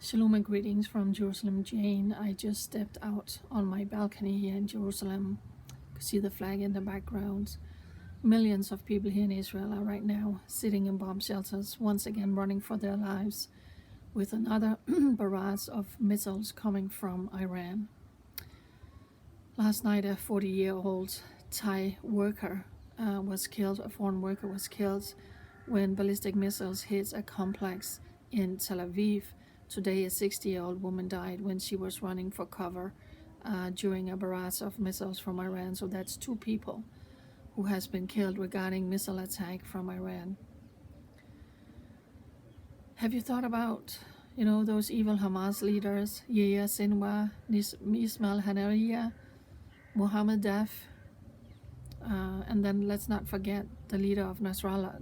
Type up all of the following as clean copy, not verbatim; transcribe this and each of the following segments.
Shalom and greetings from Jerusalem, Jane. I just stepped out on my balcony here in Jerusalem. You can see the flag in the background. Millions of people here in Israel are right now sitting in bomb shelters, once again running for their lives, with another barrage of missiles coming from Iran. Last night, a 40-year-old Thai worker was killed, a foreign worker was killed when ballistic missiles hit a complex in Tel Aviv. Today, a 60-year-old woman died when she was running for cover during a barrage of missiles from Iran. So that's 2 people who has been killed regarding missile attack from Iran. Have you thought about, those evil Hamas leaders, Yahya Sinwar, Ismail Haniyeh, Mohammed Daf, and then let's not forget the leader of Nasrallah,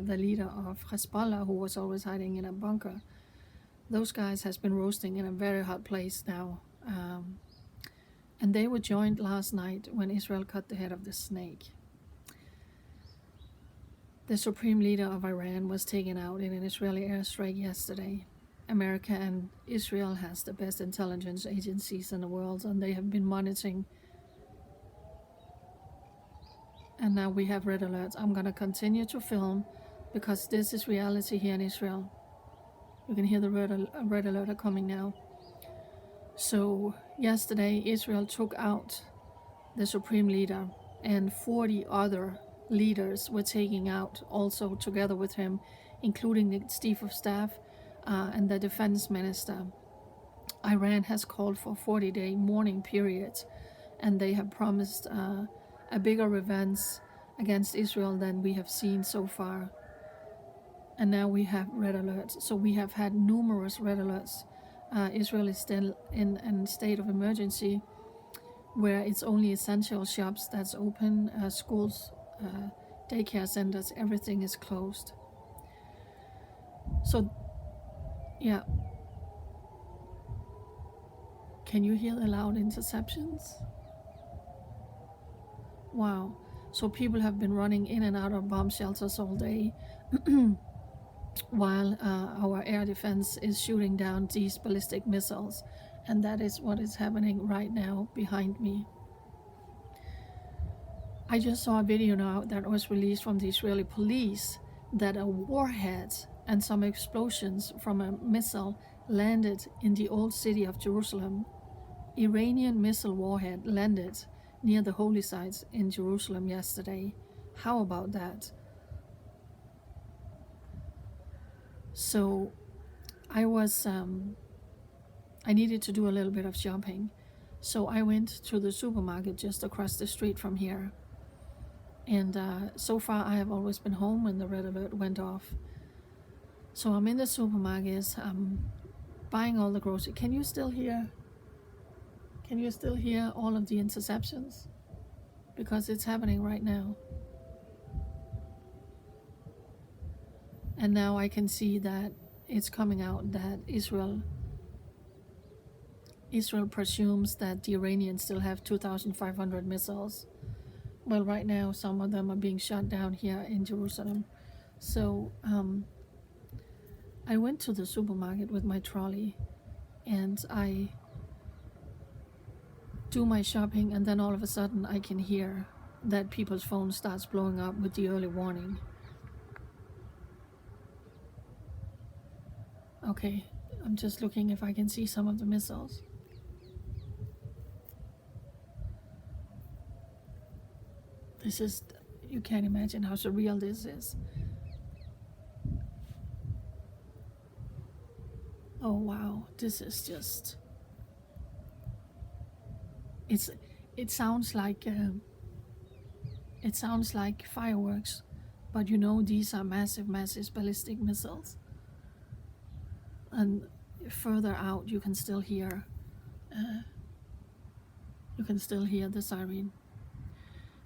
the leader of Hezbollah, who was always hiding in a bunker. Those guys has been roasting in a very hot place now. And they were joined last night when Israel cut the head of the snake. The supreme leader of Iran was taken out in an Israeli airstrike yesterday. America and Israel has the best intelligence agencies in the world, and they have been monitoring. And now we have red alerts. I'm going to continue to film because this is reality here in Israel. You can hear the red alert coming now. So yesterday, Israel took out the supreme leader, and 40 other leaders were taken out also together with him, including the chief of staff and the defense minister. Iran has called for a 40-day mourning period, and they have promised a bigger revenge against Israel than we have seen so far. And now we have red alerts. So we have had numerous red alerts. Israel is still in a state of emergency where it's only essential shops that's open, schools, daycare centers, everything is closed. So, yeah. Can you hear the loud interceptions? Wow. So people have been running in and out of bomb shelters all day while our air defense is shooting down these ballistic missiles. And that is what is happening right now behind me. I just saw a video now that was released from the Israeli police that a warhead and some explosions from a missile landed in the old city of Jerusalem. Iranian missile warhead landed near the holy sites in Jerusalem yesterday. How about that? So I needed to do a little bit of shopping. So I went to the supermarket just across the street from here. And so far I have always been home when the red alert went off. So I'm in the supermarket, I'm buying all the groceries. Can you still hear all of the interceptions? Because it's happening right now. And now I can see that it's coming out that Israel presumes that the Iranians still have 2,500 missiles. Well, right now some of them are being shot down here in Jerusalem. So I went to the supermarket with my trolley and I do my shopping, and then all of a sudden I can hear that people's phone starts blowing up with the early warning. Okay, I'm just looking if I can see some of the missiles. This is, you can't imagine how surreal this is. Oh wow, this is just, it sounds like fireworks, but these are massive ballistic missiles. And further out, you can still hear the siren.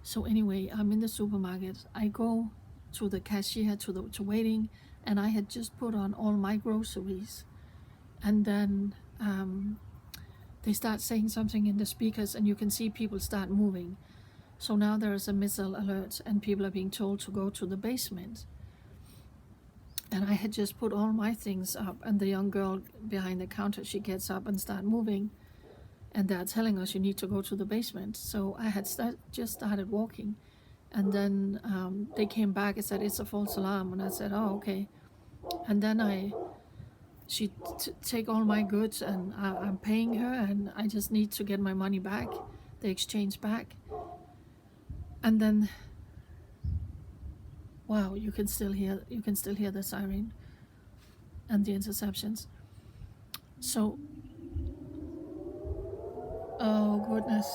So anyway, I'm in the supermarket. I go to the cashier to waiting, and I had just put on all my groceries, and then they start saying something in the speakers, and you can see people start moving. So now there is a missile alert, and people are being told to go to the basement. And I had just put all my things up, and the young girl behind the counter, she gets up and starts moving, and they're telling us you need to go to the basement. So I had just started walking, and then they came back and said it's a false alarm, and I said, oh, okay. And then she take all my goods, and I'm paying her, and I just need to get my money back, the exchange back. And then, wow, you can still hear the siren and the interceptions. So, oh goodness.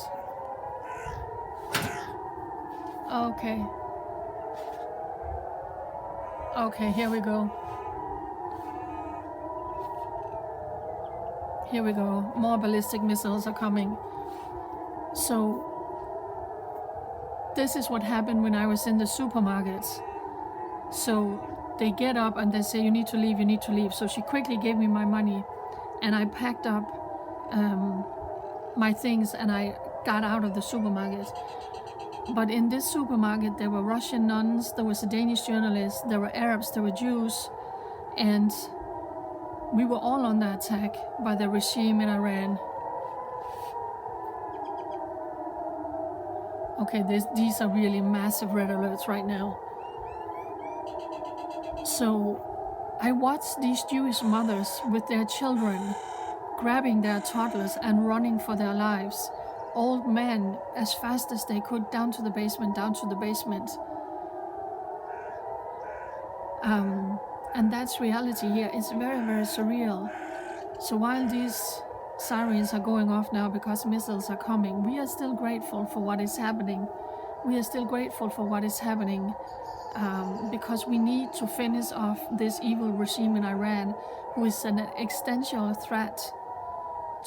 Okay, here we go. Here we go. More ballistic missiles are coming. So this is what happened when I was in the supermarkets. So they get up and they say, you need to leave. So she quickly gave me my money, and I packed up my things, and I got out of the supermarket. But in this supermarket, there were Russian nuns, there was a Danish journalist, there were Arabs, there were Jews, and we were all under attack by the regime in Iran. Okay, these are really massive red alerts right now. So I watched these Jewish mothers with their children grabbing their toddlers and running for their lives. Old men, as fast as they could, down to the basement. And that's reality here. It's very, very surreal. So while these sirens are going off now because missiles are coming, we are still grateful for what is happening. Because we need to finish off this evil regime in Iran, who is an existential threat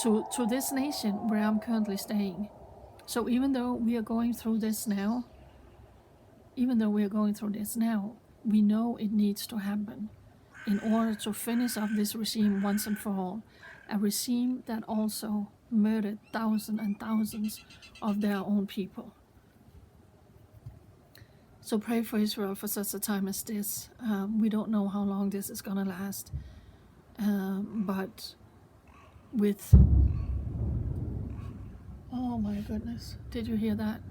to this nation where I'm currently staying. So even though we are going through this now, we know it needs to happen in order to finish off this regime once and for all. A regime that also murdered thousands and thousands of their own people. So pray for Israel for such a time as this. We don't know how long this is going to last. But with... Oh my goodness, did you hear that?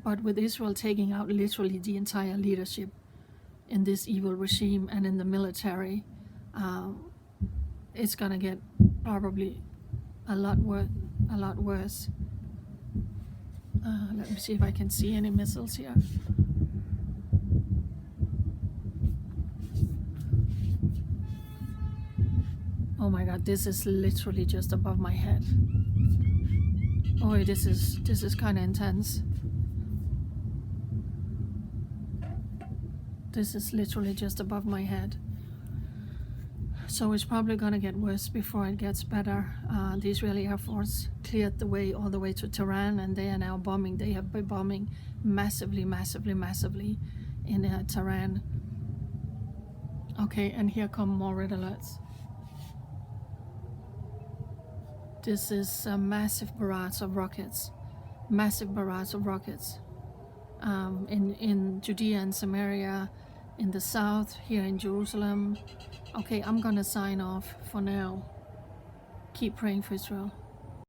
But with Israel taking out literally the entire leadership in this evil regime and in the military, it's gonna get probably a lot worse. Let me see if I can see any missiles here. Oh my God, this is literally just above my head. Oh, this is kind of intense. This is literally just above my head. So it's probably gonna get worse before it gets better. The Israeli Air Force cleared the way all the way to Tehran, and they are now bombing. They have been bombing massively in Tehran. Okay, and here come more red alerts. This is a massive barrage of rockets. In Judea and Samaria, in the south, here in Jerusalem. Okay, I'm gonna sign off for now. Keep praying for Israel.